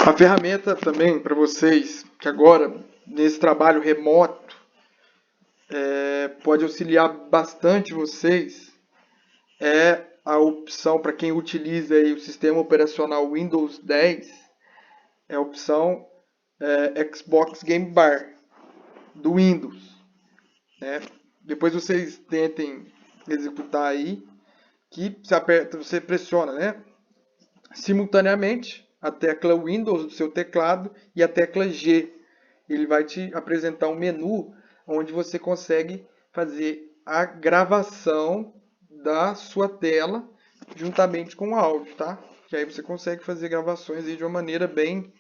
A ferramenta também para vocês, que agora, nesse trabalho remoto, pode auxiliar bastante vocês, é a opção para quem utiliza aí o sistema operacional Windows 10, é a opção Xbox Game Bar do Windows. Né? Depois vocês tentem executar aí, que você pressiona, né? Simultaneamente a tecla Windows do seu teclado e a tecla G. Ele vai te apresentar um menu onde você consegue fazer a gravação da sua tela juntamente com o áudio, tá? Que aí você consegue fazer gravações aí de uma maneira bem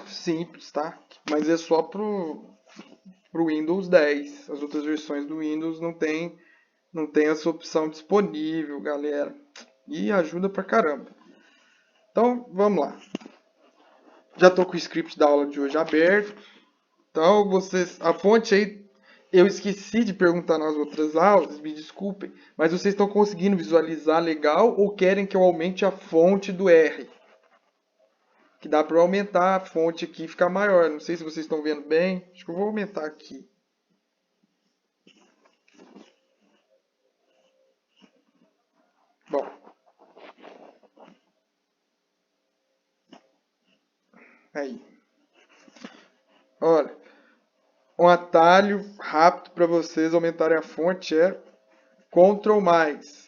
simples, tá? Mas é só pro Windows 10. As outras versões do Windows não tem essa opção disponível, galera. E ajuda pra caramba. Então, vamos lá. Já estou com o script da aula de hoje aberto. Então, a fonte aí, eu esqueci de perguntar nas outras aulas, me desculpem, mas vocês estão conseguindo visualizar legal ou querem que eu aumente a fonte do R? Que dá para aumentar a fonte aqui e ficar maior. Não sei se vocês estão vendo bem. Acho que eu vou aumentar aqui. Bom. Aí. Olha. Um atalho rápido para vocês aumentarem a fonte é Ctrl+,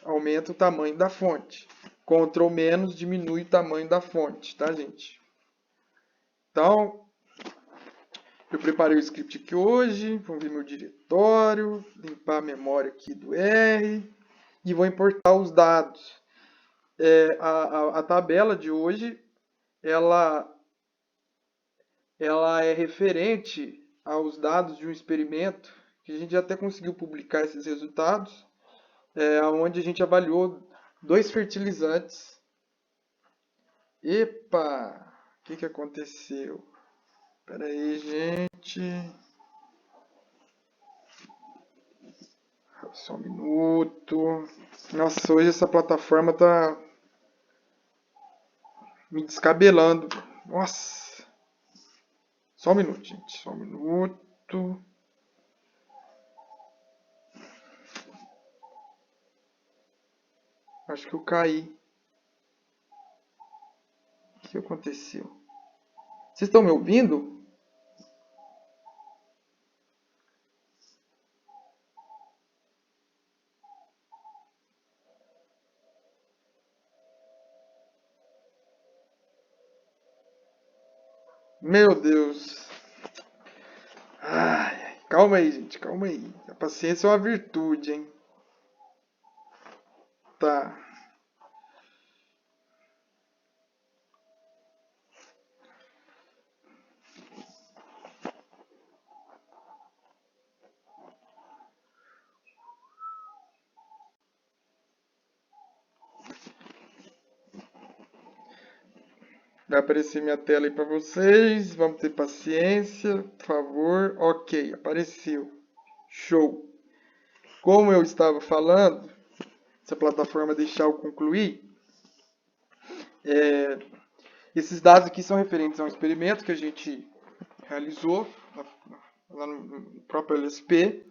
aumenta o tamanho da fonte. Ctrl- diminui o tamanho da fonte, tá, gente? Então, eu preparei o script aqui hoje, vou ver meu diretório, limpar a memória aqui do R e vou importar os dados. A tabela de hoje, ela é referente aos dados de um experimento, que a gente até conseguiu publicar esses resultados, onde a gente avaliou 2 fertilizantes. Epa! O que aconteceu? Espera aí, gente. Só um minuto. Nossa, hoje essa plataforma tá me descabelando. Nossa. Só um minuto, gente. Só um minuto. Acho que eu caí. O que aconteceu? Vocês estão me ouvindo? Meu Deus. Ai, calma aí, gente. Calma aí. A paciência é uma virtude, hein? Tá. Vai aparecer minha tela aí para vocês. Vamos ter paciência, por favor. Ok, apareceu. Show. Como eu estava falando, se a plataforma deixar eu concluir, esses dados aqui são referentes a um experimento que a gente realizou lá no próprio LSP,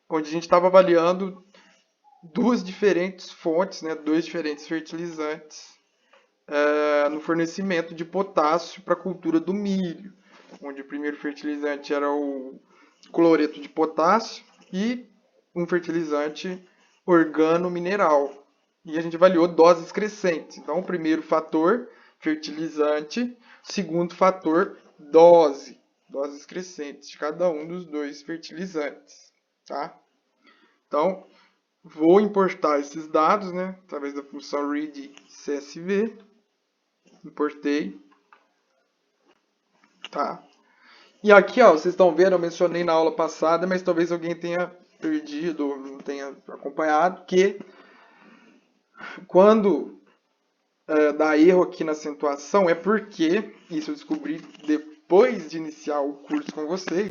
onde a gente estava avaliando 2 diferentes fontes, né, 2 diferentes fertilizantes no fornecimento de potássio para a cultura do milho, onde o primeiro fertilizante era o cloreto de potássio e um fertilizante organo-mineral. E a gente avaliou doses crescentes. Então, o primeiro fator, fertilizante. Segundo fator, dose. Doses crescentes de cada um dos 2 fertilizantes. Tá? Então, vou importar esses dados, né, através da função read CSV. Importei. Tá. E aqui, ó, vocês estão vendo, eu mencionei na aula passada, mas talvez alguém tenha perdido, não tenha acompanhado, que quando dá erro aqui na acentuação é porque, isso eu descobri depois de iniciar o curso com vocês,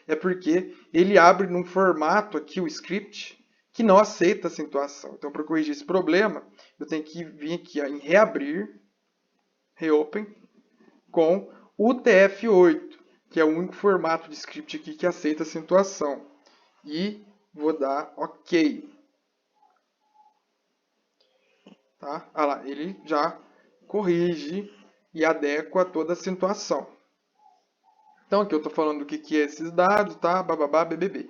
é porque ele abre num formato aqui, o script, que não aceita acentuação. Então, para corrigir esse problema, eu tenho que vir aqui ó, em reabrir, reopen, com UTF-8, que é o único formato de script aqui que aceita a acentuação. E vou dar OK. Tá? Olha lá, ele já corrige e adequa toda a acentuação. Então aqui eu estou falando do que é esses dados, tá? Bababá, BBB.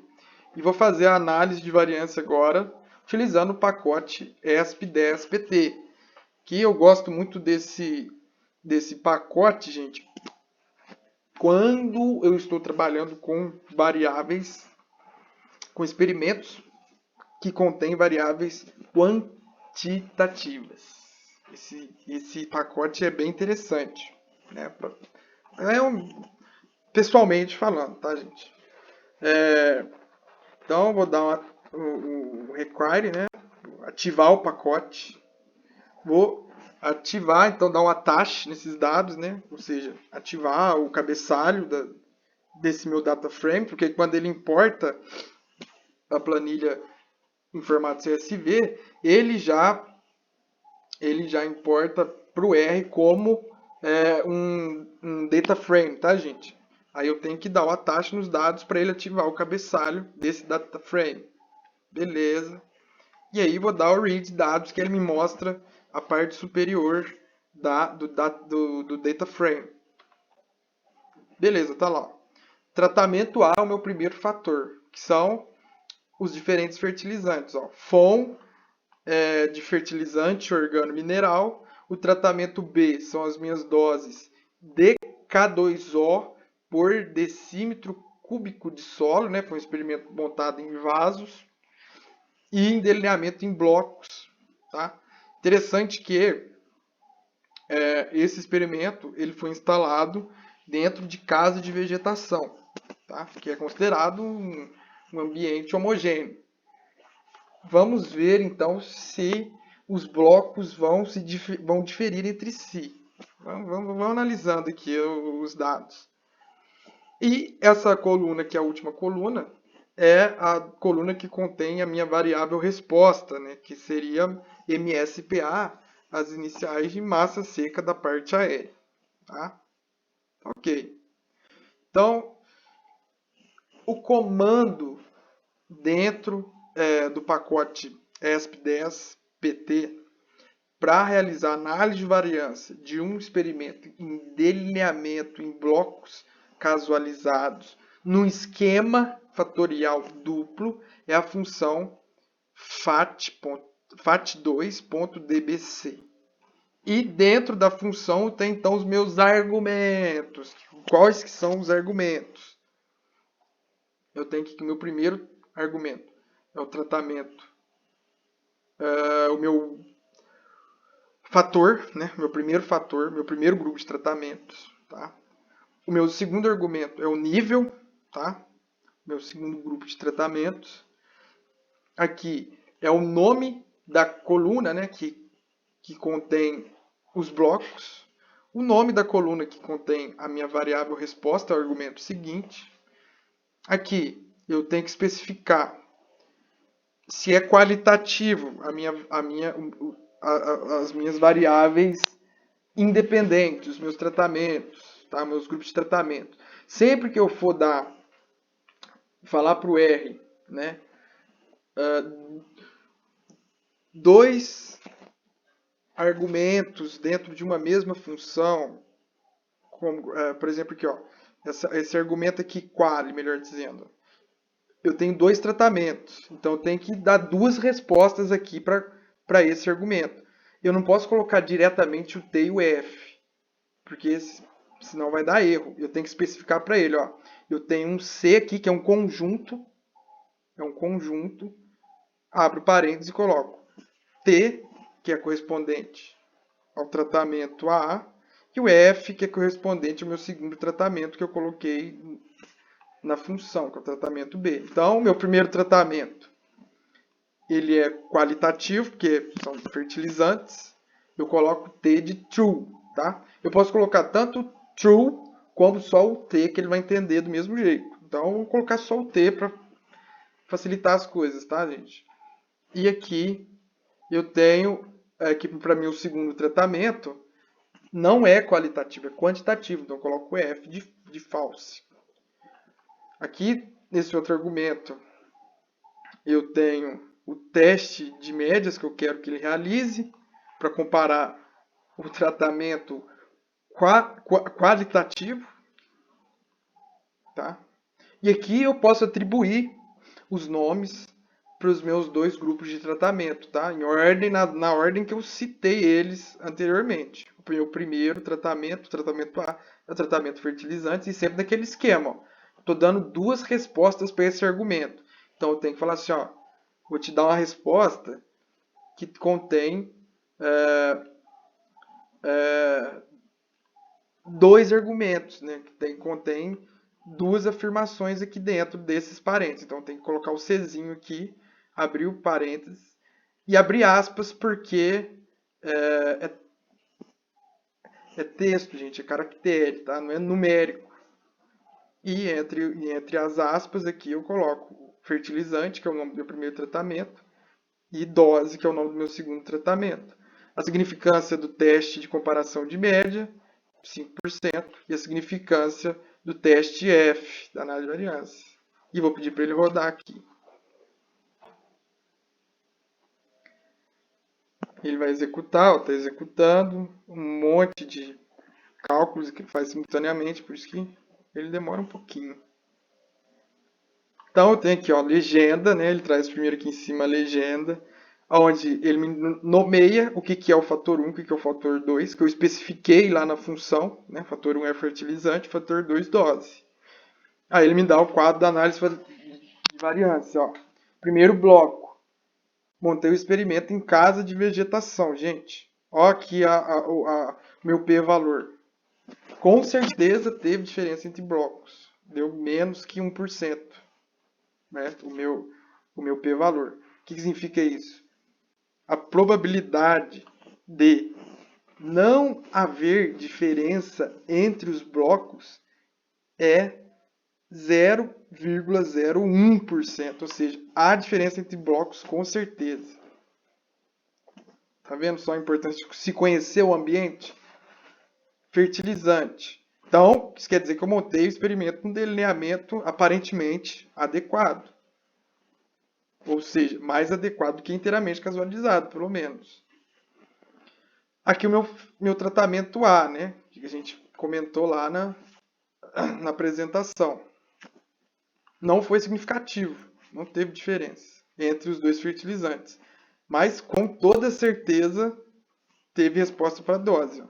E vou fazer a análise de variância agora, utilizando o pacote ESP10PT, que eu gosto muito desse pacote, gente, quando eu estou trabalhando com variáveis, com experimentos que contêm variáveis quantitativas. Esse pacote é bem interessante, né? Pessoalmente falando, tá, gente? Então, vou dar o require, né? Ativar o pacote. Vou ativar, então, dar um attach nesses dados, né? Ou seja, ativar o cabeçalho desse meu data frame, porque quando ele importa a planilha em formato CSV, ele já importa para o R como um data frame, tá, gente? Aí eu tenho que dar o attach nos dados para ele ativar o cabeçalho desse data frame. Beleza. E aí vou dar o read dados, que ele me mostra a parte superior do data frame. Beleza, tá lá. Tratamento A é o meu primeiro fator, que são os diferentes fertilizantes. Ó. FON de fertilizante organo-mineral. O tratamento B são as minhas doses de K2O por decímetro cúbico de solo, né? Foi um experimento montado em vasos. E em delineamento em blocos. Tá? Interessante que esse experimento ele foi instalado dentro de casa de vegetação, tá? Que é considerado um ambiente homogêneo. Vamos ver então se os blocos vão diferir entre si. Vamos analisando aqui os dados. E essa coluna, que é a última coluna, é a coluna que contém a minha variável resposta, né, que seria MSPA, as iniciais de massa seca da parte aérea. Tá? Ok. Então, o comando dentro do pacote ESP10PT para realizar análise de variância de um experimento em delineamento em blocos casualizados num esquema fatorial duplo é a função fat2.dbc. E dentro da função tem então os meus argumentos. Quais que são os argumentos? Eu tenho que o meu primeiro argumento é o tratamento, o meu fator, né? Meu primeiro fator, meu primeiro grupo de tratamentos, tá? O meu segundo argumento é o nível, tá? Meu segundo grupo de tratamentos. Aqui é o nome da coluna, né? Que contém os blocos. O nome da coluna que contém a minha variável resposta é o argumento seguinte. Aqui eu tenho que especificar se é qualitativo as minhas variáveis independentes, os meus tratamentos, tá? Meus grupos de tratamento. Sempre que eu for falar para o R, né? Dois argumentos dentro de uma mesma função, como, por exemplo, aqui, ó, esse argumento aqui, quali, melhor dizendo. Eu tenho dois tratamentos, então eu tenho que dar duas respostas aqui para esse argumento. Eu não posso colocar diretamente o T e o F, porque senão vai dar erro. Eu tenho que especificar para ele, ó. Eu tenho um C aqui, que é um conjunto, abro parênteses e coloco T, que é correspondente ao tratamento A, e o F, que é correspondente ao meu segundo tratamento que eu coloquei na função, que é o tratamento B. Então, meu primeiro tratamento, ele é qualitativo, porque são fertilizantes. Eu coloco T de true, tá? Eu posso colocar tanto true como só o T, que ele vai entender do mesmo jeito. Então, eu vou colocar só o T para facilitar as coisas, tá, gente? E aqui eu tenho, aqui para mim o segundo tratamento, não é qualitativo, é quantitativo. Então eu coloco F de false. Aqui, nesse outro argumento, eu tenho o teste de médias que eu quero que ele realize para comparar o tratamento qualitativo. Tá? E aqui eu posso atribuir os nomes para os meus dois grupos de tratamento, tá? Em ordem, na ordem que eu citei eles anteriormente. O meu primeiro tratamento, o tratamento A, é o tratamento fertilizantes, e sempre naquele esquema. Estou dando duas respostas para esse argumento. Então eu tenho que falar assim, ó, vou te dar uma resposta que contém dois argumentos, né? Que contém duas afirmações aqui dentro desses parênteses. Então tem que colocar o Czinho aqui, abrir o parênteses e abrir aspas porque é texto, gente, é caractere, tá? Não é numérico. E entre as aspas aqui eu coloco fertilizante, que é o nome do meu primeiro tratamento, e dose, que é o nome do meu segundo tratamento. A significância do teste de comparação de média, 5%, e a significância do teste F, da análise de variância. E vou pedir para ele rodar aqui. Ele vai executar, está executando um monte de cálculos que ele faz simultaneamente, por isso que ele demora um pouquinho. Então eu tenho aqui, ó, legenda, né? Ele traz primeiro aqui em cima a legenda, onde ele me nomeia o que é o fator 1, o que é o fator 2, que eu especifiquei lá na função, né? Fator 1 é fertilizante, fator 2 dose. Aí ele me dá o quadro da análise de variância, ó. Primeiro bloco. Montei o experimento em casa de vegetação, gente. Ó aqui o meu p-valor. Com certeza teve diferença entre blocos. Deu menos que 1%. Né? O meu p-valor. O que significa isso? A probabilidade de não haver diferença entre os blocos é 0,01%. Ou seja, há diferença entre blocos com certeza. Tá vendo só a importância de se conhecer o ambiente? Fertilizante. Então, isso quer dizer que eu montei o experimento com delineamento aparentemente adequado. Ou seja, mais adequado que inteiramente casualizado, pelo menos. Aqui o meu tratamento A, né? Que a gente comentou lá na apresentação. Não foi significativo. Não teve diferença entre os dois fertilizantes. Mas, com toda certeza, teve resposta para a dose.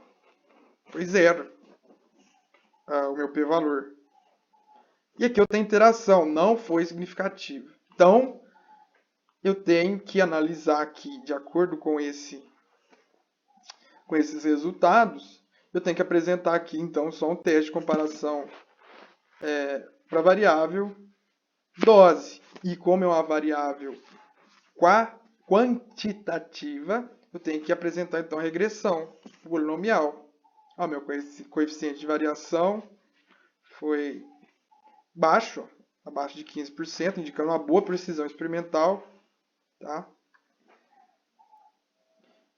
Foi zero. O meu p-valor. E aqui eu tenho interação, não foi significativo. Então, eu tenho que analisar aqui, de acordo com esses resultados, eu tenho que apresentar aqui, então, só um teste de comparação para a variável dose. E como é uma variável quantitativa, eu tenho que apresentar, então, a regressão polinomial. Ó, meu coeficiente de variação foi baixo, abaixo de 15%, indicando uma boa precisão experimental. Tá?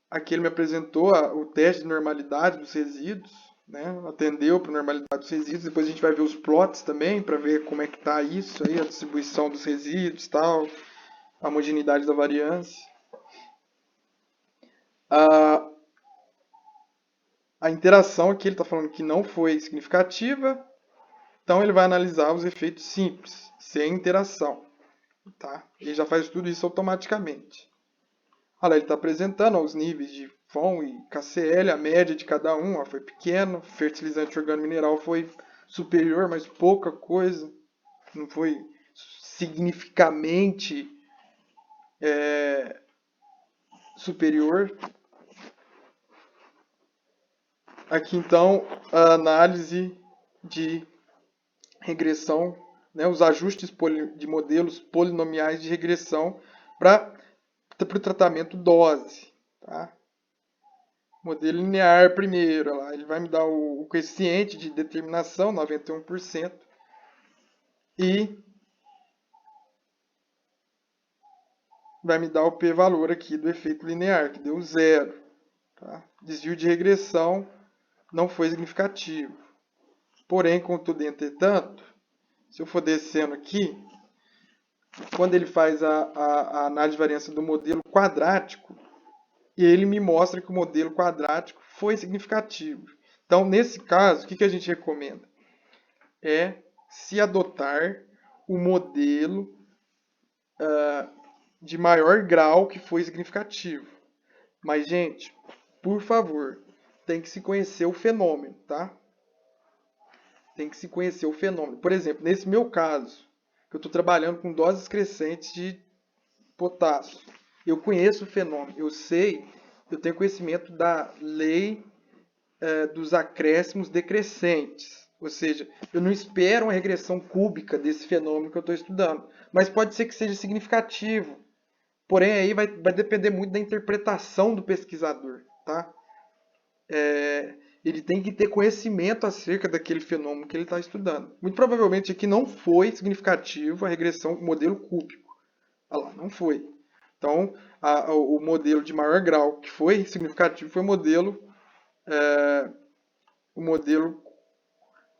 Aqui ele me apresentou o teste de normalidade dos resíduos, né? Atendeu para a normalidade dos resíduos. Depois a gente vai ver os plots também, para ver como é que está isso aí, a distribuição dos resíduos, tal, a homogeneidade da variância. A interação aqui ele está falando que não foi significativa, então ele vai analisar os efeitos simples, sem interação. Tá? Ele já faz tudo isso automaticamente. Olha, ele está apresentando os níveis de FON e KCl, a média de cada um foi pequena, fertilizante organo-mineral foi superior, mas pouca coisa, não foi significativamente superior. Aqui então a análise de regressão, né, os ajustes de modelos polinomiais de regressão para o tratamento dose. Tá? Modelo linear primeiro, lá, ele vai me dar o coeficiente de determinação, 91%, e vai me dar o p-valor aqui do efeito linear, que deu 0. Tá? Desvio de regressão não foi significativo. Porém, contudo, entretanto, se eu for descendo aqui, quando ele faz a análise de variância do modelo quadrático, ele me mostra que o modelo quadrático foi significativo. Então, nesse caso, o que a gente recomenda? É se adotar o modelo de maior grau que foi significativo. Mas, gente, por favor, tem que se conhecer o fenômeno, tá? Tem que se conhecer o fenômeno. Por exemplo, nesse meu caso, que eu estou trabalhando com doses crescentes de potássio, eu conheço o fenômeno, eu sei, eu tenho conhecimento da lei dos acréscimos decrescentes. Ou seja, eu não espero uma regressão cúbica desse fenômeno que eu estou estudando. Mas pode ser que seja significativo. Porém, aí vai depender muito da interpretação do pesquisador. Tá? Ele tem que ter conhecimento acerca daquele fenômeno que ele está estudando. Muito provavelmente aqui não foi significativo a regressão com modelo cúbico. Olha lá, não foi. Então, o modelo de maior grau que foi significativo foi o modelo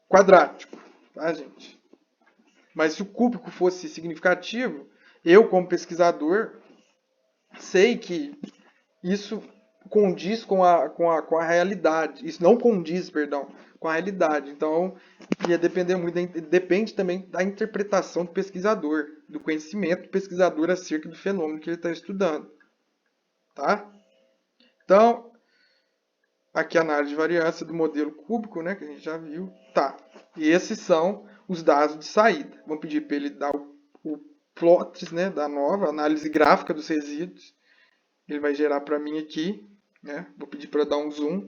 quadrático, tá, gente? Mas se o cúbico fosse significativo, eu, como pesquisador, sei que isso condiz com a realidade. Isso não condiz, perdão, com a realidade. Então, ia depender muito, depende também da interpretação do pesquisador, do conhecimento do pesquisador acerca do fenômeno que ele está estudando. Tá? Então, aqui a análise de variância do modelo cúbico, né, que a gente já viu. Tá. E esses são os dados de saída. Vamos pedir para ele dar o plots, né, da nova análise gráfica dos resíduos. Ele vai gerar para mim aqui, né? Vou pedir para dar um zoom.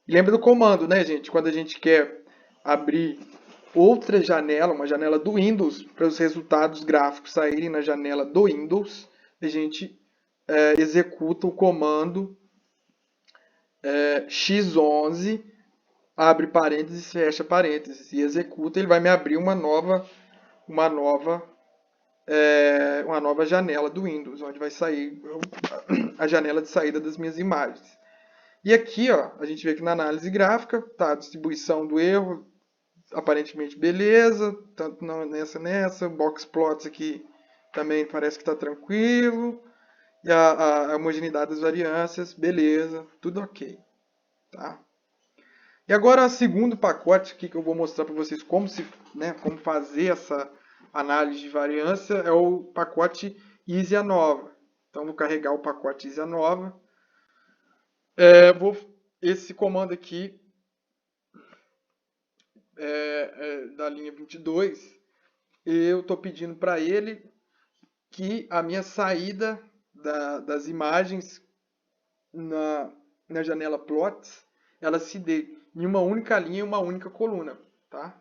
E lembra do comando, né, gente? Quando a gente quer abrir outra janela, uma janela do Windows, para os resultados gráficos saírem na janela do Windows, a gente executa o comando x11, abre parênteses, fecha parênteses e executa. Ele vai me abrir uma nova janela do Windows, onde vai sair a janela de saída das minhas imagens. E aqui, ó, a gente vê que na análise gráfica, tá a distribuição do erro, aparentemente beleza, tanto nessa, o box plots aqui também parece que está tranquilo, e a homogeneidade das variâncias, beleza, tudo ok. Tá? E agora, o segundo pacote aqui que eu vou mostrar para vocês como fazer essa análise de variância é o pacote ISIANOVA. Então, vou carregar o pacote ISIANOVA. Esse comando aqui da linha 22, eu estou pedindo para ele que a minha saída das imagens na janela plots, ela se dê em uma única linha e uma única coluna, tá?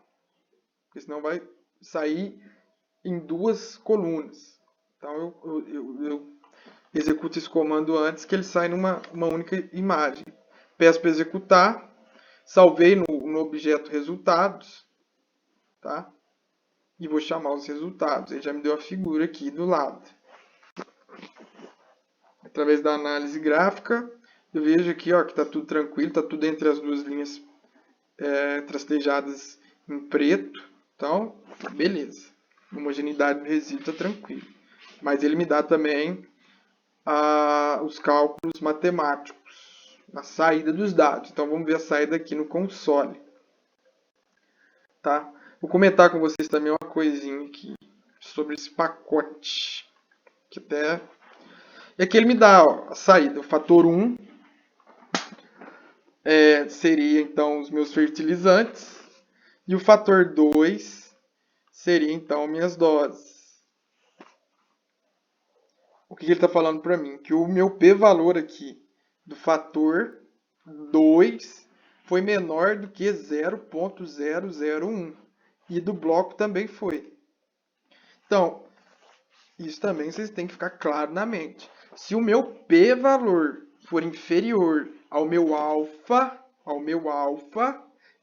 Porque senão vai sair em duas colunas. Então eu executo esse comando antes que ele saia numa única imagem. Peço para executar, salvei no objeto resultados, tá? E vou chamar os resultados. Ele já me deu a figura aqui do lado. Através da análise gráfica, eu vejo aqui, ó, que está tudo tranquilo, está tudo entre as duas linhas trastejadas em preto. Então, beleza. A homogeneidade do resíduo está tranquilo. Mas ele me dá também os cálculos matemáticos, a saída dos dados. Então, vamos ver a saída aqui no console. Tá? Vou comentar com vocês também uma coisinha aqui sobre esse pacote. E aqui ele me dá, ó, a saída. O fator 1 seria, então, os meus fertilizantes. E o fator 2 seria, então, minhas doses. O que ele está falando para mim? Que o meu p-valor aqui do fator 2 foi menor do que 0,001. E do bloco também foi. Então, isso também vocês têm que ficar claro na mente. Se o meu p-valor for inferior ao meu alfa,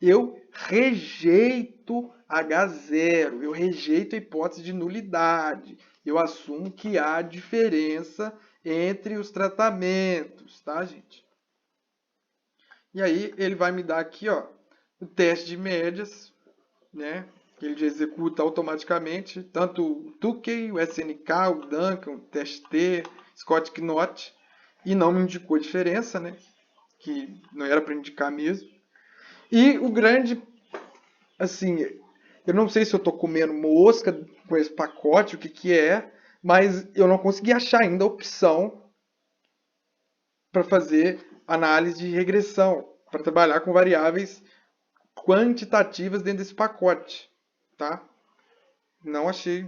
eu rejeito H0, eu rejeito a hipótese de nulidade. Eu assumo que há diferença entre os tratamentos, tá, gente? E aí ele vai me dar aqui, ó, o teste de médias, né? Que ele já executa automaticamente, tanto o Tukey, o SNK, o Duncan, o TST, Scott Knott, e não me indicou a diferença, né? Que não era para indicar mesmo. E o grande, assim, eu não sei se eu estou comendo mosca com esse pacote, o que que é, mas eu não consegui achar ainda a opção para fazer análise de regressão, para trabalhar com variáveis quantitativas dentro desse pacote, tá? Não achei.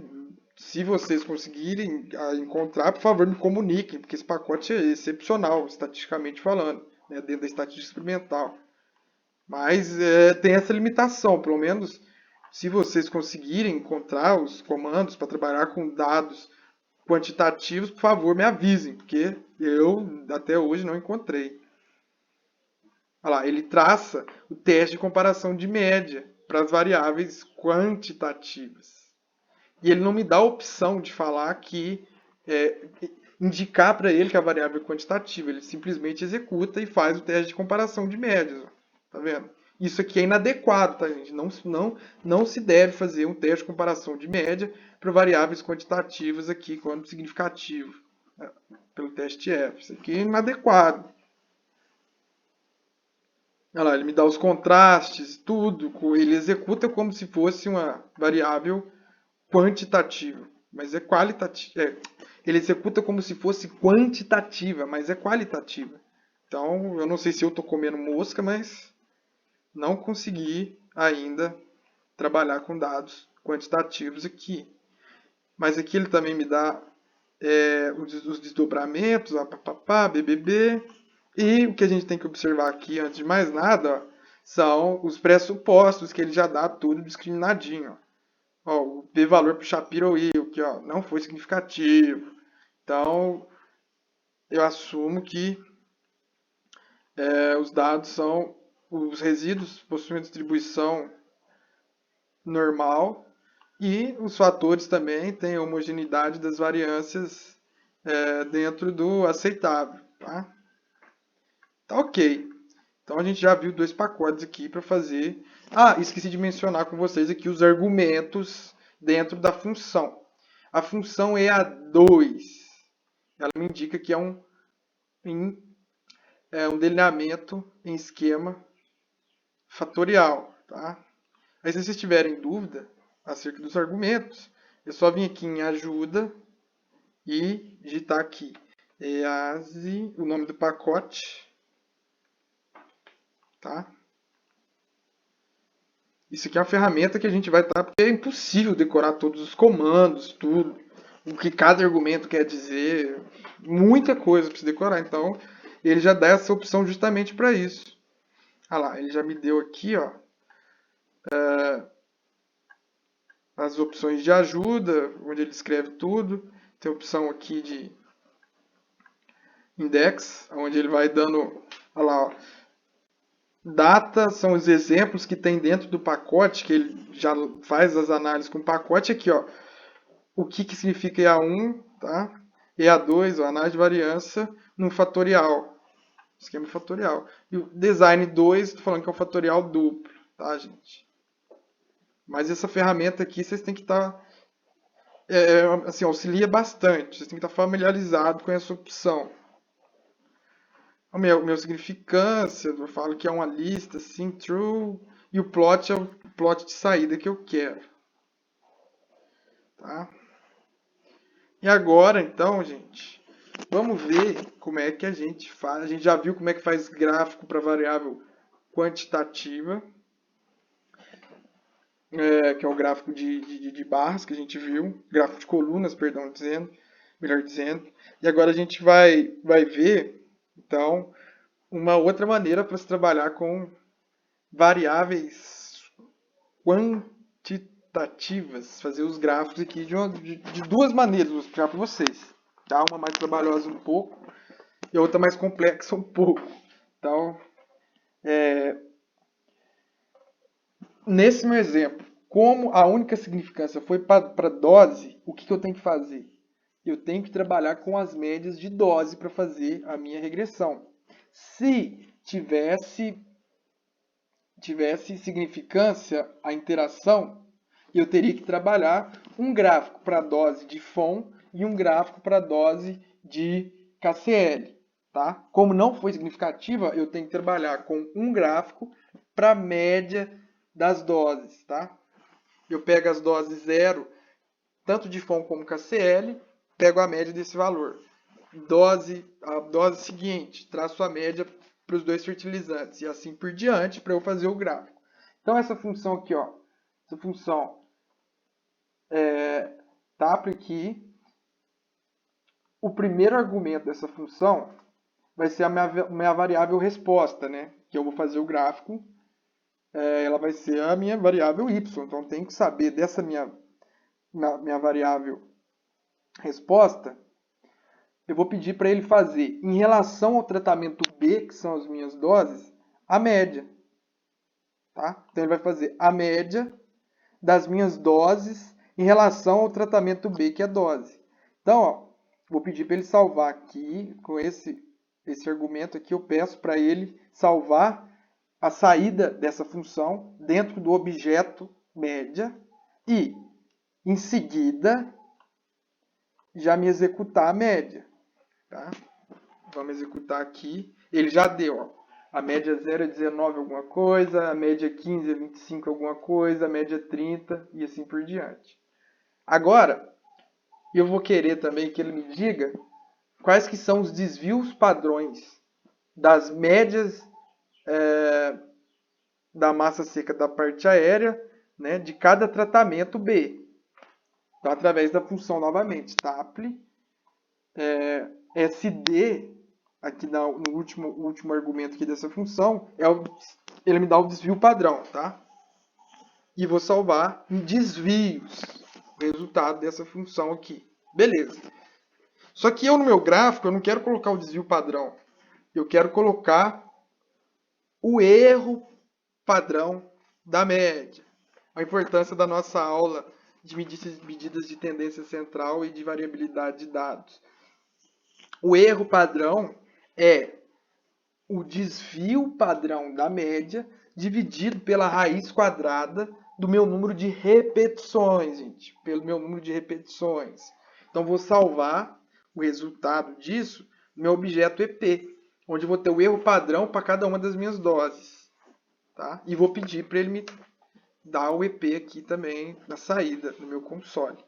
Se vocês conseguirem encontrar, por favor, me comuniquem, porque esse pacote é excepcional, estatisticamente falando, né, dentro da estatística experimental. Mas tem essa limitação, pelo menos se vocês conseguirem encontrar os comandos para trabalhar com dados quantitativos, por favor, me avisem, porque eu até hoje não encontrei. Olha lá, ele traça o teste de comparação de média para as variáveis quantitativas. E ele não me dá a opção de falar que indicar para ele que a variável é quantitativa. Ele simplesmente executa e faz o teste de comparação de médias. Ó. Tá vendo? Isso aqui é inadequado, tá, gente? Não se deve fazer um teste de comparação de média para variáveis quantitativas aqui, quando significativo, né? Pelo teste F. Isso aqui é inadequado. Olha lá, ele me dá os contrastes, tudo. Ele executa como se fosse uma variável quantitativa, mas é qualitativa. Ele executa como se fosse quantitativa, mas é qualitativa. Então, eu não sei se eu estou comendo mosca, mas não consegui ainda trabalhar com dados quantitativos aqui. Mas aqui ele também me dá os desdobramentos, BBB. E o que a gente tem que observar aqui, antes de mais nada, ó, são os pressupostos que ele já dá tudo discriminadinho. Ó, o p-valor para o Shapiro-Wilk, que ó, não foi significativo. Então, eu assumo que os dados são... Os resíduos possuem uma distribuição normal e os fatores também têm a homogeneidade das variâncias dentro do aceitável. Tá? Tá ok. Então a gente já viu dois pacotes aqui para fazer. Ah, esqueci de mencionar com vocês aqui os argumentos dentro da função. A função EA2, ela me indica que é um delineamento em esquema fatorial. Tá? Aí se vocês tiverem dúvida acerca dos argumentos, é só vir aqui em ajuda e digitar aqui EASE, o nome do pacote. Tá? Isso aqui é uma ferramenta que a gente vai estar, porque é impossível decorar todos os comandos, tudo, o que cada argumento quer dizer, muita coisa para se decorar. Então, ele já dá essa opção justamente para isso. Olha lá, ele já me deu aqui, ó, as opções de ajuda, onde ele escreve tudo. Tem a opção aqui de index, onde ele vai dando, olha lá, ó, data são os exemplos que tem dentro do pacote, que ele já faz as análises com o pacote aqui, ó. O que significa EA1, tá? EA2, ó, análise de variância no fatorial, esquema fatorial. E o design 2, estou falando que é um fatorial duplo, tá, gente? Mas essa ferramenta aqui vocês têm que estar, assim, auxilia bastante. Vocês têm que estar familiarizados com essa opção. O meu significância, eu falo que é uma lista, assim, true. E o plot é o plot de saída que eu quero. Tá? E agora, então, gente, vamos ver como é que a gente faz. A gente já viu como é que faz gráfico para variável quantitativa, que é o gráfico de barras que a gente viu, gráfico de colunas, perdão, melhor dizendo. E agora a gente vai ver, então, uma outra maneira para se trabalhar com variáveis quantitativas, fazer os gráficos aqui de duas maneiras, vou explicar para vocês. Tá? Uma mais trabalhosa um pouco e a outra mais complexa um pouco. Então, nesse meu exemplo, como a única significância foi para dose, o que eu tenho que fazer? Eu tenho que trabalhar com as médias de dose para fazer a minha regressão. Se tivesse significância a interação, eu teria que trabalhar um gráfico para a dose de FON e um gráfico para a dose de KCl. Tá? Como não foi significativa, eu tenho que trabalhar com um gráfico para a média das doses. Tá? Eu pego as doses zero, tanto de FON como KCl, pego a média desse valor. A dose seguinte, traço a média para os dois fertilizantes e assim por diante para eu fazer o gráfico. Então essa função aqui, ó, essa função TAP aqui, o primeiro argumento dessa função vai ser a minha variável resposta, né? Que eu vou fazer o gráfico, ela vai ser a minha variável y. Então tem que saber dessa minha variável resposta. Eu vou pedir para ele fazer, em relação ao tratamento B, que são as minhas doses, a média. Tá? Então, ele vai fazer a média das minhas doses em relação ao tratamento B, que é a dose. Então, ó, vou pedir para ele salvar aqui, com esse argumento aqui, eu peço para ele salvar a saída dessa função dentro do objeto média e, em seguida, já me executar a média. Tá? Vamos executar aqui. Ele já deu. Ó. A média 0 é 19 alguma coisa, a média 15 é 25 alguma coisa, a média 30 e assim por diante. Agora, eu vou querer também que ele me diga quais que são os desvios padrões das médias da massa seca da parte aérea, né, de cada tratamento B. Então, através da função novamente, TAPLE, SD, aqui no último argumento aqui dessa função, ele me dá o desvio padrão, tá? E vou salvar em desvios o resultado dessa função aqui. Beleza. Só que eu no meu gráfico, eu não quero colocar o desvio padrão. Eu quero colocar o erro padrão da média. A importância da nossa aula de medidas de tendência central e de variabilidade de dados. O erro padrão é o desvio padrão da média dividido pela raiz quadrada do meu número de repetições, gente. Pelo meu número de repetições. Então, vou salvar o resultado disso no meu objeto EP, onde eu vou ter o erro padrão para cada uma das minhas doses. Tá? E vou pedir para ele me dar o EP aqui também na saída, no meu console.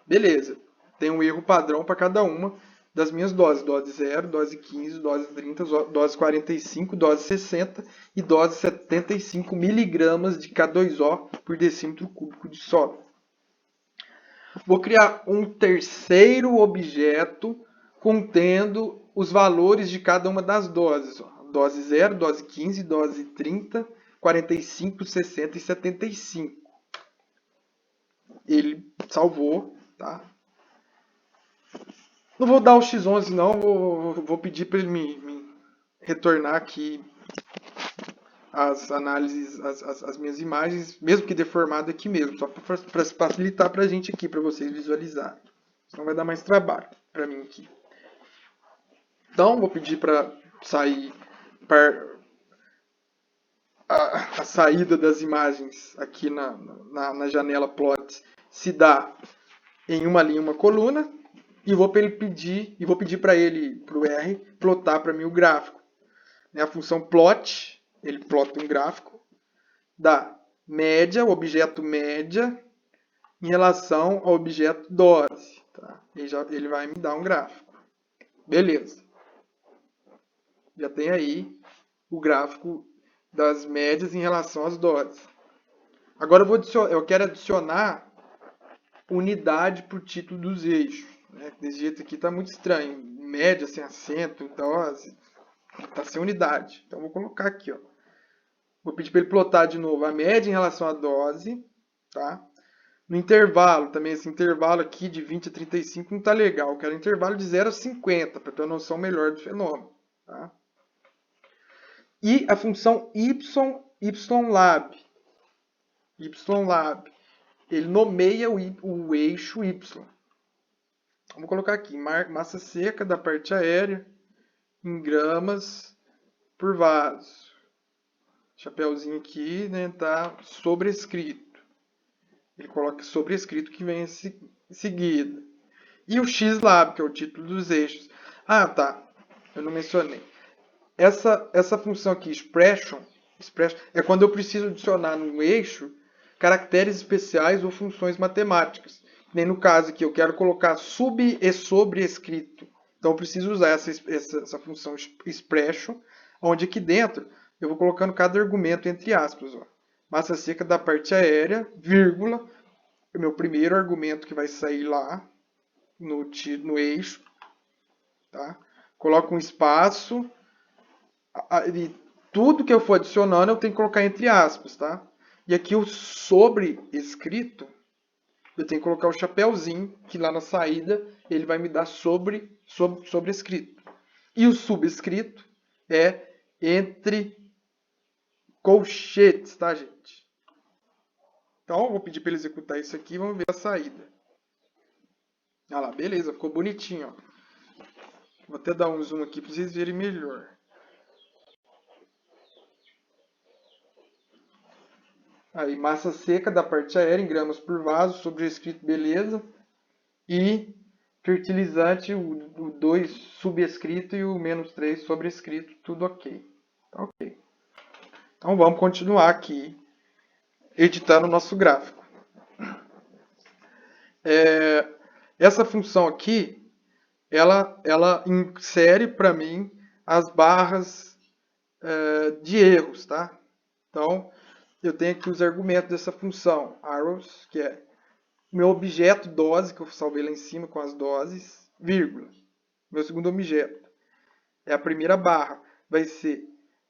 Beleza. Tem um erro padrão para cada uma das minhas doses. Dose 0, dose 15, dose 30, dose 45, dose 60 e dose 75 miligramas de K2O por decímetro cúbico de solo. Vou criar um terceiro objeto contendo os valores de cada uma das doses. Dose 0, dose 15, dose 30, 45, 60 e 75. Ele salvou, tá? Não vou dar o X11 não, vou pedir para ele me retornar aqui as análises, as minhas imagens, mesmo que deformado aqui mesmo, só para facilitar para a gente aqui, para vocês visualizarem. Senão vai dar mais trabalho para mim aqui. Então, vou pedir para sair a saída das imagens aqui na janela plots se dá em uma linha, uma coluna. E vou pedir para ele, para o R, plotar para mim o gráfico. A função plot, ele plota um gráfico da média, o objeto média, em relação ao objeto dose. Tá? Ele vai me dar um gráfico. Beleza. Já tem aí o gráfico das médias em relação às doses. Agora eu quero adicionar unidade por título dos eixos. Desse jeito aqui está muito estranho. Média sem acento, dose. Está sem unidade. Então, vou colocar aqui. Ó. Vou pedir para ele plotar de novo a média em relação à dose. Tá? No intervalo, também esse intervalo aqui de 20 a 35 não está legal. Eu quero um intervalo de 0 a 50, para ter uma noção melhor do fenômeno. Tá? E a função ylab. Ele nomeia o eixo y. Vamos colocar aqui, massa seca da parte aérea, em gramas por vaso. Chapeuzinho aqui, né, tá sobrescrito. Ele coloca sobrescrito que vem em seguida. E o X-Lab, que é o título dos eixos. Ah, tá. Eu não mencionei. Essa função aqui, expression, é quando eu preciso adicionar no eixo caracteres especiais ou funções matemáticas. Nem no caso aqui, eu quero colocar sub e sobrescrito. Então eu preciso usar essa função expression, onde aqui dentro eu vou colocando cada argumento entre aspas. Ó. Massa seca da parte aérea, vírgula, o meu primeiro argumento que vai sair lá no eixo. Tá? Coloco um espaço. E tudo que eu for adicionando eu tenho que colocar entre aspas, tá? E aqui o sobrescrito, eu tenho que colocar o chapéuzinho, que lá na saída ele vai me dar sobrescrito. E o subscrito é entre colchetes, tá, gente? Então eu vou pedir para ele executar isso aqui e vamos ver a saída. Olha lá, beleza, ficou bonitinho, ó. Vou até dar um zoom aqui para vocês verem melhor. Aí, massa seca da parte aérea em gramas por vaso, sobrescrito, beleza. E fertilizante, o 2 subescrito e o -3 sobrescrito, tudo ok. Tá ok. Então vamos continuar aqui, editando o nosso gráfico. Essa função aqui, ela insere para mim as barras de erros, tá? Então, eu tenho aqui os argumentos dessa função, arrows, que é o meu objeto dose, que eu salvei lá em cima com as doses, vírgula. Meu segundo objeto é a primeira barra.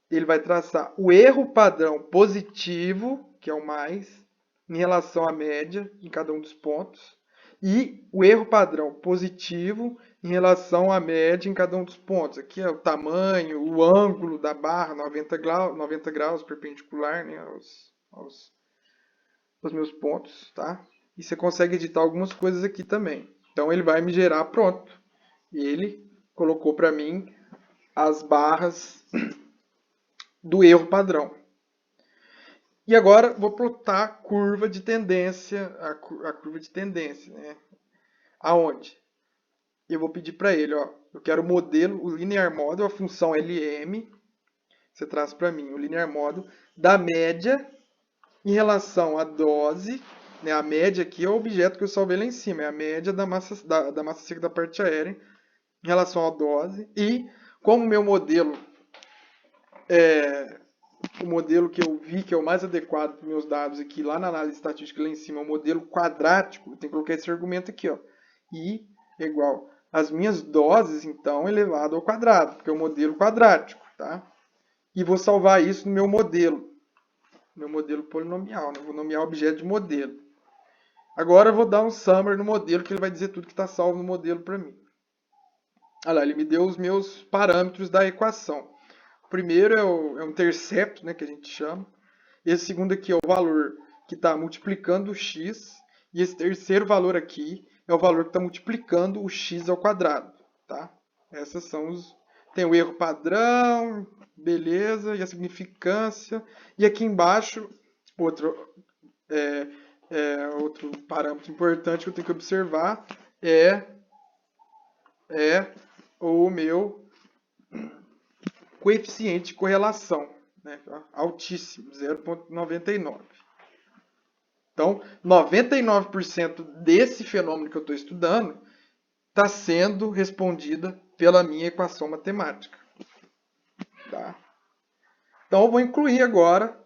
Ele vai traçar o erro padrão positivo, que é o mais, em relação à média em cada um dos pontos, e o erro padrão positivo em relação à média em cada um dos pontos. Aqui é o tamanho, o ângulo da barra, 90 graus perpendicular, né, aos meus pontos, tá? E você consegue editar algumas coisas aqui também. Então ele vai me gerar, pronto. E ele colocou para mim as barras do erro padrão. E agora vou plotar a curva de tendência, a curva de tendência, né? Aonde? Eu vou pedir para ele, ó, eu quero o modelo, o linear model, a função LM, você traz para mim o linear model da média em relação à dose, né? A média aqui é o objeto que eu salvei lá em cima, é a média da massa seca da parte aérea em relação à dose. E como o meu modelo o modelo que eu vi que é o mais adequado para os meus dados aqui, lá na análise estatística lá em cima, é o modelo quadrático, eu tenho que colocar esse argumento aqui, ó. I é igual às minhas doses, então, elevado ao quadrado, porque é o modelo quadrático, tá? E vou salvar isso no meu modelo polinomial, né? Vou nomear objeto de modelo. Agora eu vou dar um summary no modelo, que ele vai dizer tudo que está salvo no modelo para mim. Olha lá, ele me deu os meus parâmetros da equação. O primeiro é um intercepto, né, que a gente chama. Esse segundo aqui é o valor que está multiplicando o x. E esse terceiro valor aqui é o valor que está multiplicando o x ao quadrado. Tá? Essas são os... Tem o erro padrão, beleza, e a significância. E aqui embaixo, outro parâmetro importante que eu tenho que observar é o meu coeficiente de correlação, né? Altíssimo, 0,99. Então, 99% desse fenômeno que eu estou estudando está sendo respondida pela minha equação matemática. Tá? Então, eu vou incluir agora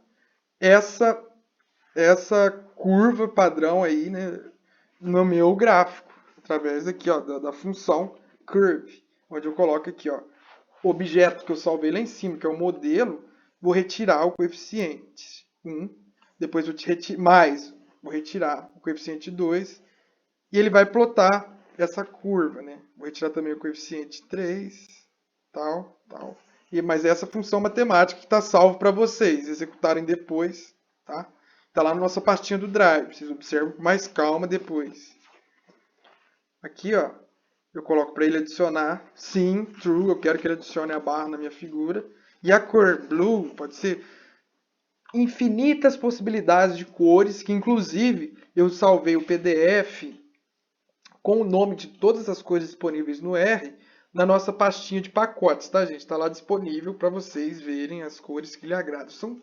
essa curva padrão aí, né, no meu gráfico, através aqui, ó, da função curve, onde eu coloco aqui, ó, o objeto que eu salvei lá em cima, que é o modelo, vou retirar o coeficiente 1, depois vou retirar o coeficiente 2, e ele vai plotar essa curva, né? Vou retirar também o coeficiente 3, tal. Mas essa função matemática que está salvo para vocês executarem depois, tá? Está lá na nossa pastinha do Drive, vocês observam com mais calma depois. Aqui, ó, eu coloco para ele adicionar, sim, true, eu quero que ele adicione a barra na minha figura. E a cor blue pode ser infinitas possibilidades de cores, que inclusive eu salvei o PDF com o nome de todas as cores disponíveis no R na nossa pastinha de pacotes, tá, gente? Está lá disponível para vocês verem as cores que lhe agradam. São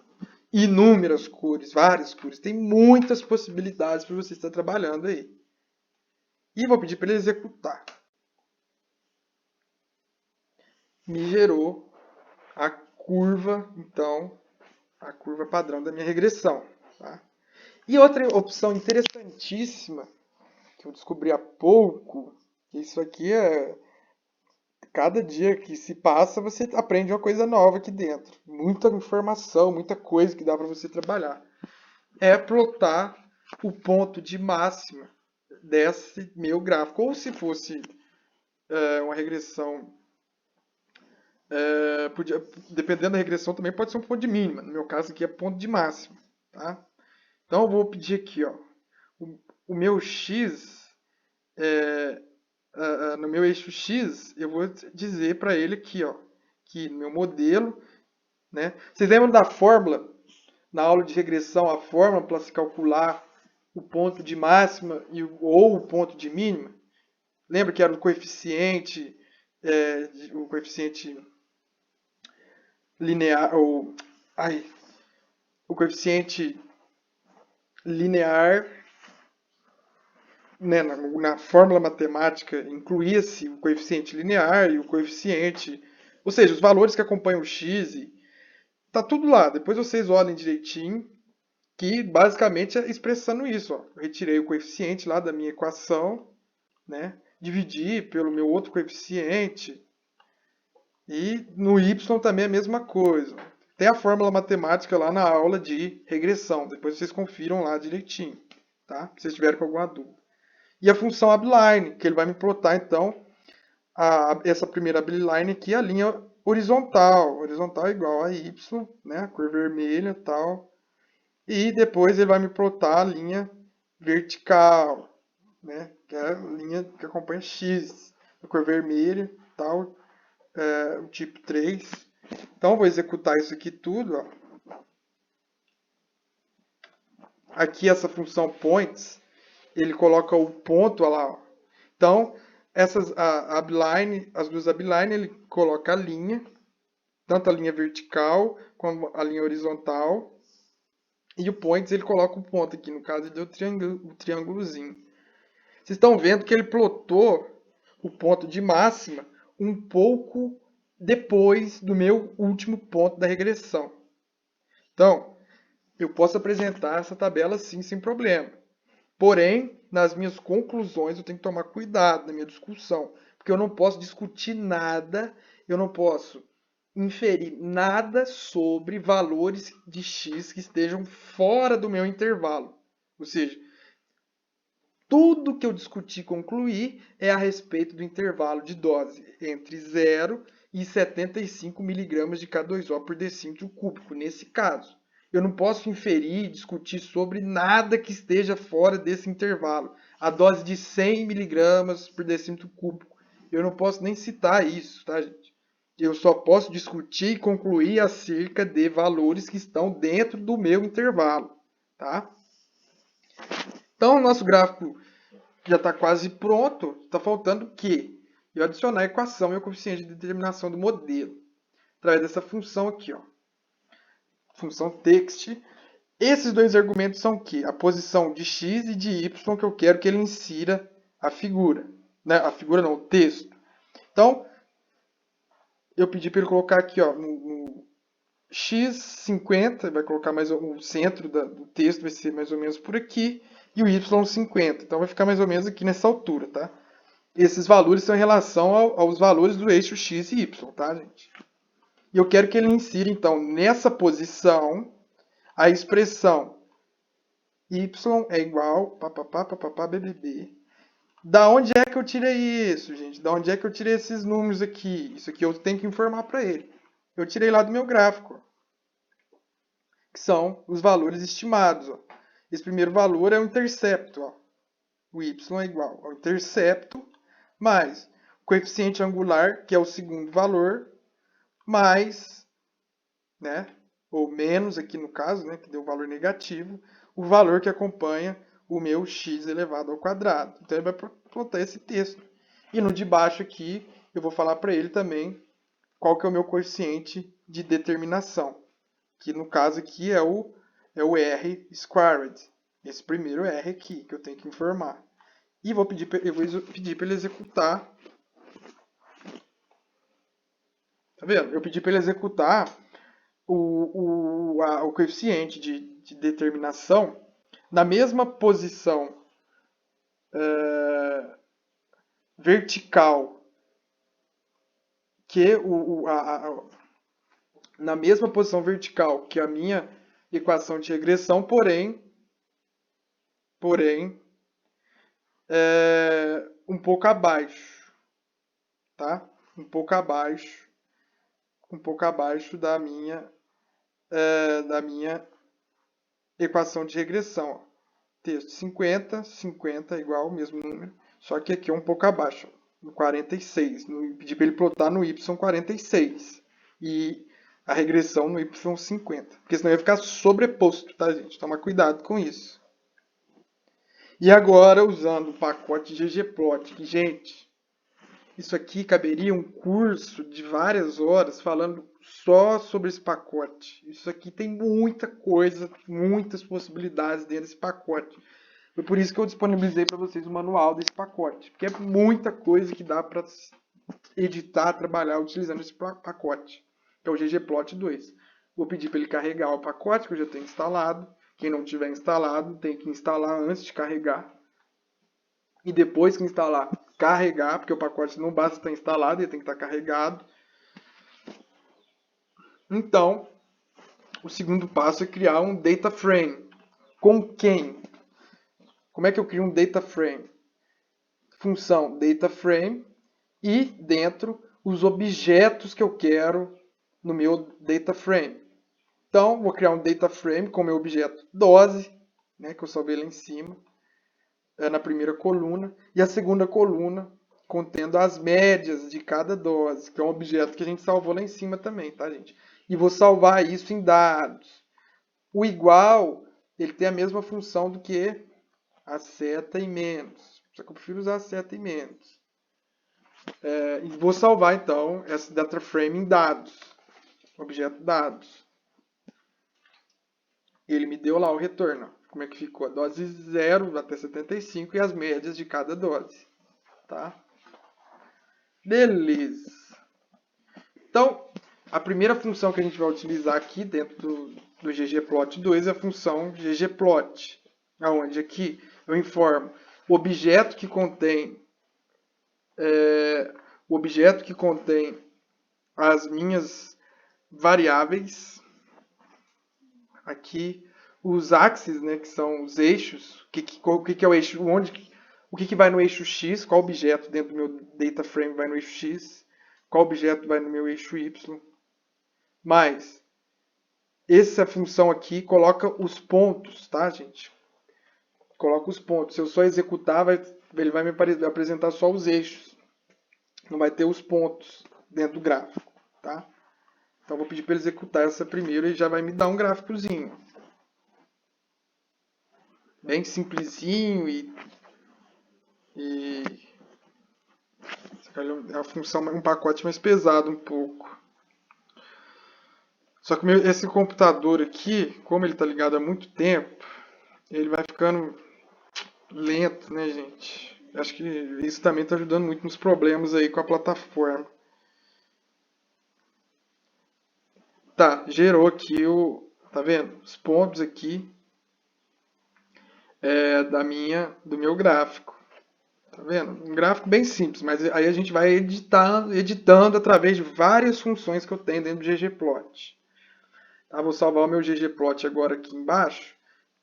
inúmeras cores, várias cores. Tem muitas possibilidades para você estar trabalhando aí. E vou pedir para ele executar. Me gerou a curva, então, a curva padrão da minha regressão. Tá? E outra opção interessantíssima que eu descobri há pouco, que isso aqui é cada dia que se passa você aprende uma coisa nova aqui dentro. Muita informação, muita coisa que dá para você trabalhar. É plotar o ponto de máxima desse meu gráfico. Ou se fosse uma regressão, dependendo da regressão também pode ser um ponto de mínima. No meu caso aqui é ponto de máxima. Tá? Então eu vou pedir aqui, ó, o meu x, no meu eixo x, eu vou dizer para ele aqui, ó, que no meu modelo, né? Vocês lembram da fórmula? Na aula de regressão, a fórmula para se calcular o ponto de máxima ou o ponto de mínima? Lembra que era o coeficiente linear, o coeficiente linear, né, na fórmula matemática incluía-se o coeficiente linear e o coeficiente, ou seja, os valores que acompanham o x, tá tudo lá. Depois vocês olhem direitinho, que basicamente é expressando isso. Ó. Eu retirei o coeficiente lá da minha equação, né, dividi pelo meu outro coeficiente, e no y também é a mesma coisa. Tem a fórmula matemática lá na aula de regressão. Depois vocês confiram lá direitinho, tá? Se vocês tiverem com alguma dúvida. E a função abline, que ele vai me plotar, então, essa primeira abline aqui, a linha horizontal. Horizontal é igual a y, né? A cor vermelha e tal. E depois ele vai me plotar a linha vertical, né? Que é a linha que acompanha x. A cor vermelha e tal. O tipo 3. Então, eu vou executar isso aqui tudo. Ó. Aqui, essa função points, ele coloca o ponto, olha lá. Ó. Então, as duas abline, ele coloca a linha, tanto a linha vertical como a linha horizontal. E o points, ele coloca o ponto aqui, no caso, ele deu o triângulozinho. Vocês estão vendo que ele plotou o ponto de máxima um pouco depois do meu último ponto da regressão. Então, eu posso apresentar essa tabela assim, sem problema. Porém, nas minhas conclusões, eu tenho que tomar cuidado na minha discussão, porque eu não posso discutir nada, eu não posso inferir nada sobre valores de x que estejam fora do meu intervalo. Ou seja, tudo que eu discuti e concluir é a respeito do intervalo de dose entre 0 e 75 miligramas de K2O por decímetro cúbico, nesse caso. Eu não posso inferir e discutir sobre nada que esteja fora desse intervalo. A dose de 100 miligramas por decímetro cúbico. Eu não posso nem citar isso, tá, gente? Eu só posso discutir e concluir acerca de valores que estão dentro do meu intervalo, tá? Então, o nosso gráfico já está quase pronto. Está faltando o quê? Eu adicionar a equação e o coeficiente de determinação do modelo. Através dessa função aqui, ó. Função text. Esses dois argumentos são o quê? A posição de x e de y que eu quero que ele insira a figura. Né? A figura não, o texto. Então, eu pedi para ele colocar aqui, ó, no x50, vai colocar mais o centro do texto, vai ser mais ou menos por aqui, e o y50. Então vai ficar mais ou menos aqui nessa altura, tá? Esses valores são em relação aos valores do eixo x e y, tá, gente? E eu quero que ele insira, então, nessa posição, a expressão y é igual, bbb. Da onde é que eu tirei isso, gente? Da onde é que eu tirei esses números aqui? Isso aqui eu tenho que informar para ele. Eu tirei lá do meu gráfico, que são os valores estimados. Ó. Esse primeiro valor é o intercepto. Ó. O y é igual ao intercepto mais o coeficiente angular, que é o segundo valor, mais né? Ou menos aqui no caso, né, que deu valor negativo, o valor que acompanha o meu x elevado ao quadrado. Então ele vai plotar esse texto. E no de baixo aqui, eu vou falar para ele também qual que é o meu coeficiente de determinação, que no caso aqui é o R squared, esse primeiro R aqui que eu tenho que informar. E eu vou pedir para ele executar. Tá vendo? Eu pedi para ele executar o coeficiente de determinação na mesma posição vertical que na mesma posição vertical que a minha equação de regressão, porém um pouco abaixo, tá? Um pouco abaixo da minha equação de regressão. Ó. Texto 50, 50 é igual ao mesmo número, só que aqui é um pouco abaixo, no 46. Pedi para ele plotar no y 46 e a regressão no y 50, porque senão ia ficar sobreposto, tá, gente? Toma cuidado com isso. E agora, usando o pacote ggplot, que, gente, isso aqui caberia um curso de várias horas falando só sobre esse pacote. Isso aqui tem muita coisa, muitas possibilidades dentro desse pacote. Foi por isso que eu disponibilizei para vocês o manual desse pacote, porque é muita coisa que dá para editar, trabalhar utilizando esse pacote, que é o ggplot 2. Vou pedir para ele carregar o pacote que eu já tenho instalado. Quem não tiver instalado tem que instalar antes de carregar. E depois que instalar, carregar, porque o pacote não basta estar instalado, ele tem que estar carregado. Então, o segundo passo é criar um data frame. Com quem? Como é que eu crio um data frame? Função data frame e dentro os objetos que eu quero no meu data frame. Então, vou criar um data frame com o meu objeto dose, né, que eu salvei lá em cima, na primeira coluna, e a segunda coluna contendo as médias de cada dose, que é um objeto que a gente salvou lá em cima também, tá, gente? E vou salvar isso em dados. O igual, ele tem a mesma função do que a seta e menos. Só que eu prefiro usar a seta e menos. E vou salvar, então, esse data frame em dados. Objeto dados. E ele me deu lá o retorno. Como é que ficou? A dose 0 até 75 e as médias de cada dose. Tá? Beleza. Então, a primeira função que a gente vai utilizar aqui dentro do ggplot 2 é a função ggplot. Onde aqui eu informo o objeto que contém as minhas variáveis. Aqui os axes, né, que são os eixos. O que é o eixo? O que vai no eixo x? Qual objeto dentro do meu data frame vai no eixo x? Qual objeto vai no meu eixo y? Mas essa função aqui coloca os pontos, tá, gente? Coloca os pontos. Se eu só executar, ele vai me apresentar só os eixos. Não vai ter os pontos dentro do gráfico, tá? Então vou pedir para ele executar essa primeiro e já vai me dar um gráficozinho. Bem simplesinho e é uma função, um pacote mais pesado um pouco. Só que esse computador aqui, como ele está ligado há muito tempo, ele vai ficando lento, né, gente? Acho que isso também está ajudando muito nos problemas aí com a plataforma. Tá, gerou aqui tá vendo? Os pontos aqui do meu gráfico. Tá vendo? Um gráfico bem simples, mas aí a gente vai editando através de várias funções que eu tenho dentro do ggplot. Tá, vou salvar o meu ggplot agora aqui embaixo,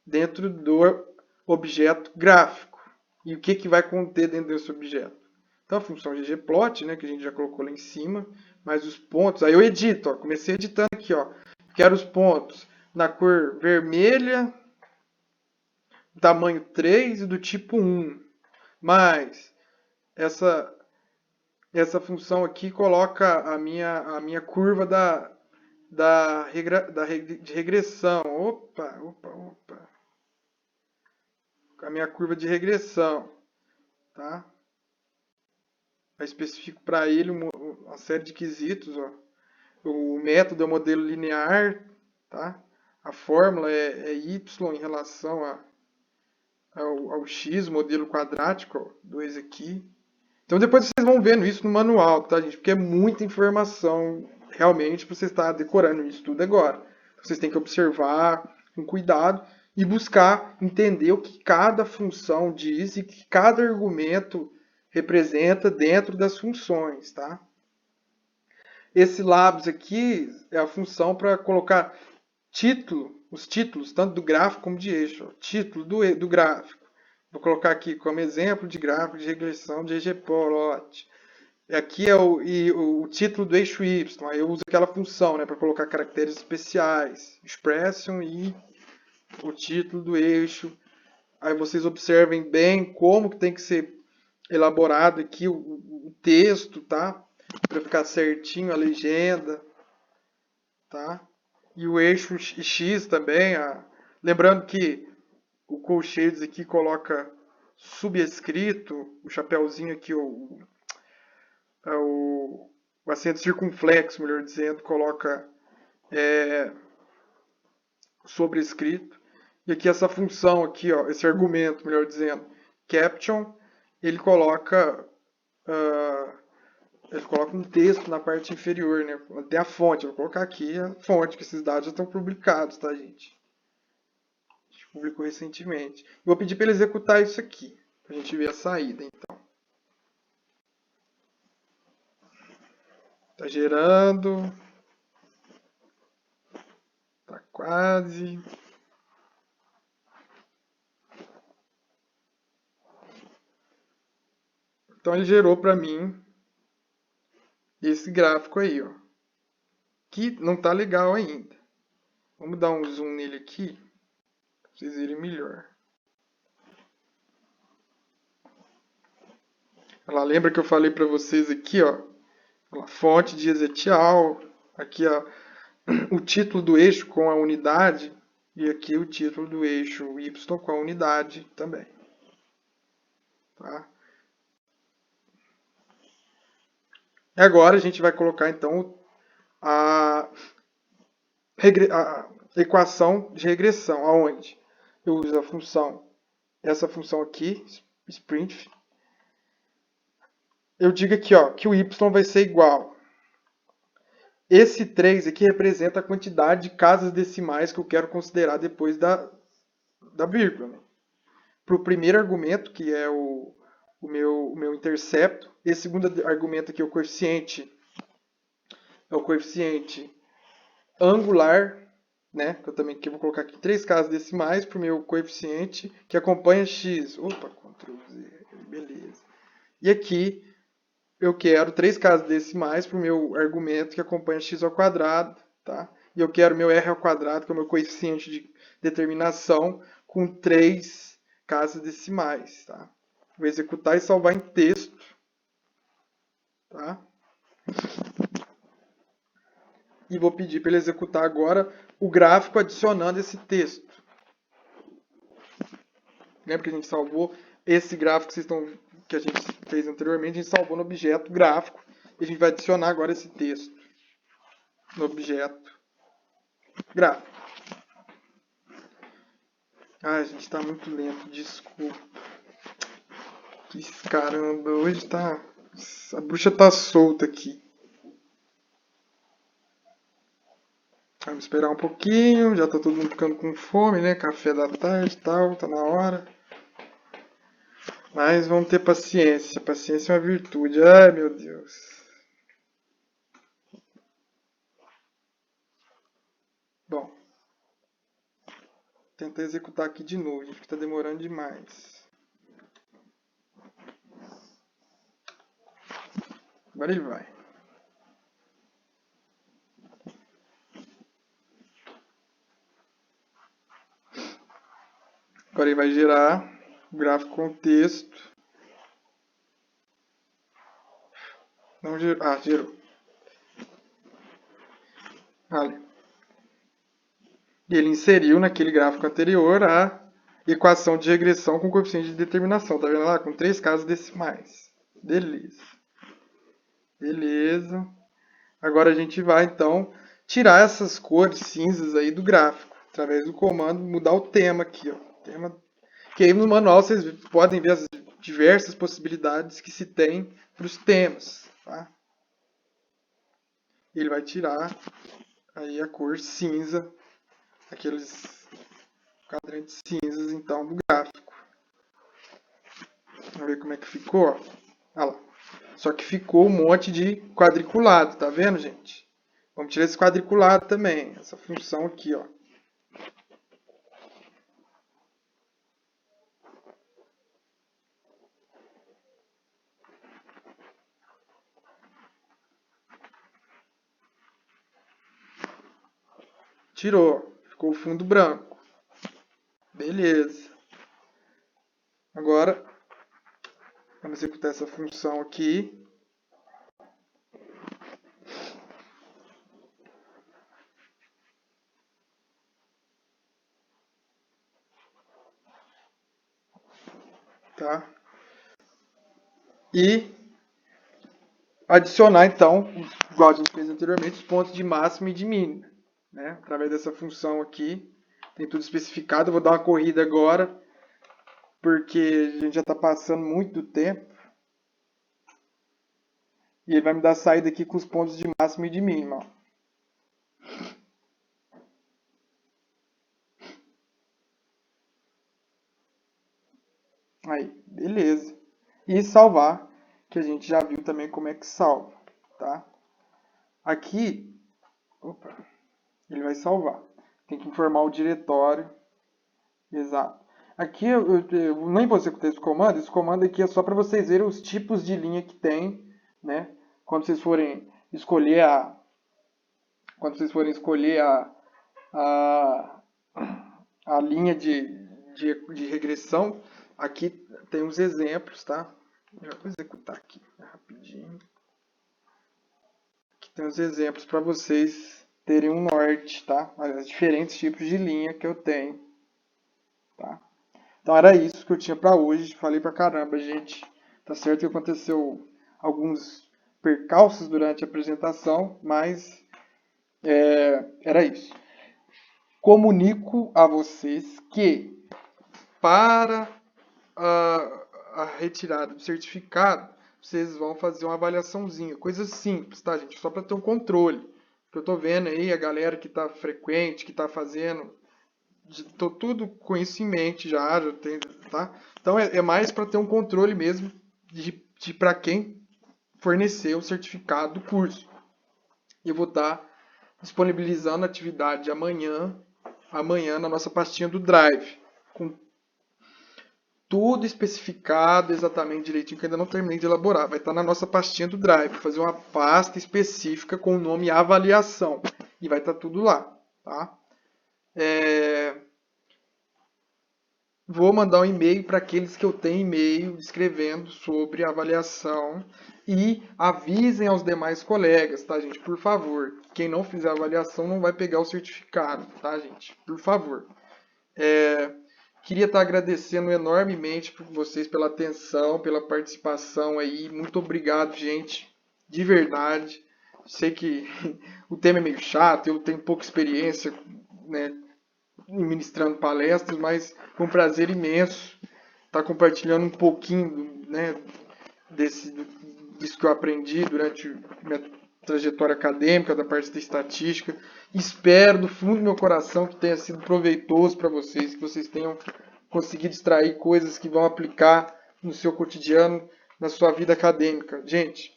dentro do objeto gráfico. E o que vai conter dentro desse objeto? Então a função ggplot, né, que a gente já colocou lá em cima, mais os pontos. Aí eu edito, ó, comecei editando aqui, ó. Quero os pontos na cor vermelha, tamanho 3 e do tipo 1. Mas essa função aqui coloca a minha curva de regressão. Opa. A minha curva de regressão, tá? Eu especifico para ele uma série de quesitos, ó. O método é o modelo linear, tá? A fórmula é y em relação ao x, modelo quadrático, ó, 2 aqui. Então depois vocês vão vendo isso no manual, tá, gente? Porque é muita informação realmente para você estar decorando isso tudo agora. Vocês têm que observar com cuidado e buscar entender o que cada função diz e que cada argumento representa dentro das funções, tá? Esse labs aqui é a função para colocar os títulos, tanto do gráfico como de eixo. Ó, título do gráfico. Vou colocar aqui como exemplo de gráfico de regressão de ggplot. Aqui é o título do eixo y. Aí eu uso aquela função, né, para colocar caracteres especiais. Expression e o título do eixo. Aí vocês observem bem como que tem que ser elaborado aqui o texto, tá? Para ficar certinho a legenda, tá? E o eixo X também. Lembrando que o colchetes aqui coloca subescrito, o chapéuzinho aqui, o acento circunflexo, melhor dizendo, coloca sobrescrito. E aqui essa função aqui, ó, esse argumento, melhor dizendo, caption, ele coloca um texto na parte inferior, né? Tem a fonte, eu vou colocar aqui a fonte, que esses dados já estão publicados, tá, gente? A gente publicou recentemente. Vou pedir para ele executar isso aqui, para a gente ver a saída, então. Tá gerando. Tá quase. Então ele gerou para mim esse gráfico aí, ó, que não tá legal ainda. Vamos dar um zoom nele aqui, para vocês verem melhor. Ela lembra que eu falei para vocês aqui, ó, fonte de Ezetial, aqui ó, o título do eixo com a unidade e aqui o título do eixo y com a unidade também. Tá? E agora a gente vai colocar então a equação de regressão, aonde eu uso essa função aqui, sprintf. Eu digo aqui ó, que o y vai ser igual. Esse 3 aqui representa a quantidade de casas decimais que eu quero considerar depois da vírgula. Né? Para o primeiro argumento, que é o meu intercepto, esse segundo argumento aqui é o coeficiente angular, né? Que eu também vou colocar aqui 3 casas decimais para o meu coeficiente que acompanha x. Opa, Ctrl Z, beleza. E aqui eu quero 3 casas decimais para o meu argumento que acompanha x ao quadrado, tá? E eu quero meu r ao quadrado, que é o meu coeficiente de determinação, com 3 casas decimais, tá? Vou executar e salvar em texto, tá? E vou pedir para ele executar agora o gráfico adicionando esse texto. Lembra que a gente salvou esse gráfico que a gente fez anteriormente, a gente salvou no objeto gráfico. E a gente vai adicionar agora esse texto no objeto gráfico. Ai, a gente está muito lento, desculpa. Que caramba, hoje tá... A bruxa tá solta aqui. Vamos esperar um pouquinho, já tá todo mundo ficando com fome, né? Café da tarde e tal, tá na hora. Mas vamos ter paciência. Paciência é uma virtude. Ai, meu Deus. Bom. Tentar executar aqui de novo, gente, que tá demorando demais. Agora ele vai. Agora ele vai gerar o gráfico com texto. Não gerou. Ah, gerou. Ali. Ele inseriu naquele gráfico anterior a equação de regressão com coeficiente de determinação. Tá vendo lá? Com 3 casas decimais. Beleza. Beleza. Agora a gente vai, então, tirar essas cores cinzas aí do gráfico. Através do comando, mudar o tema aqui. Ó. Tema... Que aí no manual vocês podem ver as diversas possibilidades que se tem para os temas. Tá? Ele vai tirar aí a cor cinza, aqueles quadrantes cinzas, então, do gráfico. Vamos ver como é que ficou. Olha lá. Só que ficou um monte de quadriculado, tá vendo, gente? Vamos tirar esse quadriculado também, essa função aqui, ó. Tirou, ficou o fundo branco. Beleza. Agora, vamos executar essa função aqui. Tá? E adicionar, então, igual a gente fez anteriormente, os pontos de máxima e de mínima. Né? Através dessa função aqui. Tem tudo especificado. Eu vou dar uma corrida agora, porque a gente já está passando muito do tempo. E ele vai me dar a saída aqui com os pontos de máxima e de mínima. Ó. Aí, beleza. E salvar, que a gente já viu também como é que salva. Tá? Aqui, opa, ele vai salvar. Tem que informar o diretório. Exato. Aqui eu nem vou executar esse comando aqui é só para vocês verem os tipos de linha que tem, né? Quando vocês forem escolher a, a linha de regressão, aqui tem uns exemplos, tá? Já vou executar aqui rapidinho. Aqui tem uns exemplos para vocês terem um norte, tá? Os diferentes tipos de linha que eu tenho, tá? Então era isso que eu tinha para hoje. Falei pra caramba, gente. Tá certo que aconteceu alguns percalços durante a apresentação, mas era isso. Comunico a vocês que para a retirada do certificado, vocês vão fazer uma avaliaçãozinha. Coisa simples, tá, gente? Só para ter um controle. Que eu tô vendo aí a galera que tá frequente, que tá fazendo... Tô tudo com isso em mente já tem, tá? Então é mais para ter um controle mesmo de para quem fornecer o certificado do curso. Eu vou estar disponibilizando a atividade amanhã na nossa pastinha do Drive, com tudo especificado exatamente direitinho, que ainda não terminei de elaborar. Vai estar na nossa pastinha do Drive, vou fazer uma pasta específica com o nome avaliação e vai estar tudo lá, tá? Vou mandar um e-mail para aqueles que eu tenho e-mail escrevendo sobre a avaliação e avisem aos demais colegas, tá, gente? Por favor. Quem não fizer a avaliação não vai pegar o certificado, tá, gente? Por favor. Queria estar agradecendo enormemente por vocês pela atenção, pela participação aí. Muito obrigado, gente. De verdade. Sei que o tema é meio chato, eu tenho pouca experiência, né, ministrando palestras, mas foi um prazer imenso estar compartilhando um pouquinho, né, disso que eu aprendi durante minha trajetória acadêmica, da parte da estatística. Espero do fundo do meu coração que tenha sido proveitoso para vocês, que vocês tenham conseguido extrair coisas que vão aplicar no seu cotidiano, na sua vida acadêmica. Gente,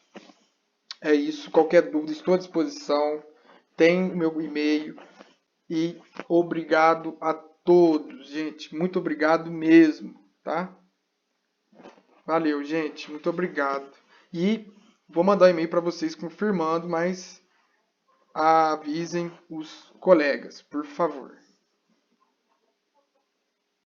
é isso. Qualquer dúvida, estou à disposição. Tem o meu e-mail. E obrigado a todos, gente. Muito obrigado mesmo, tá? Valeu, gente. Muito obrigado. E vou mandar um e-mail para vocês confirmando, mas avisem os colegas, por favor.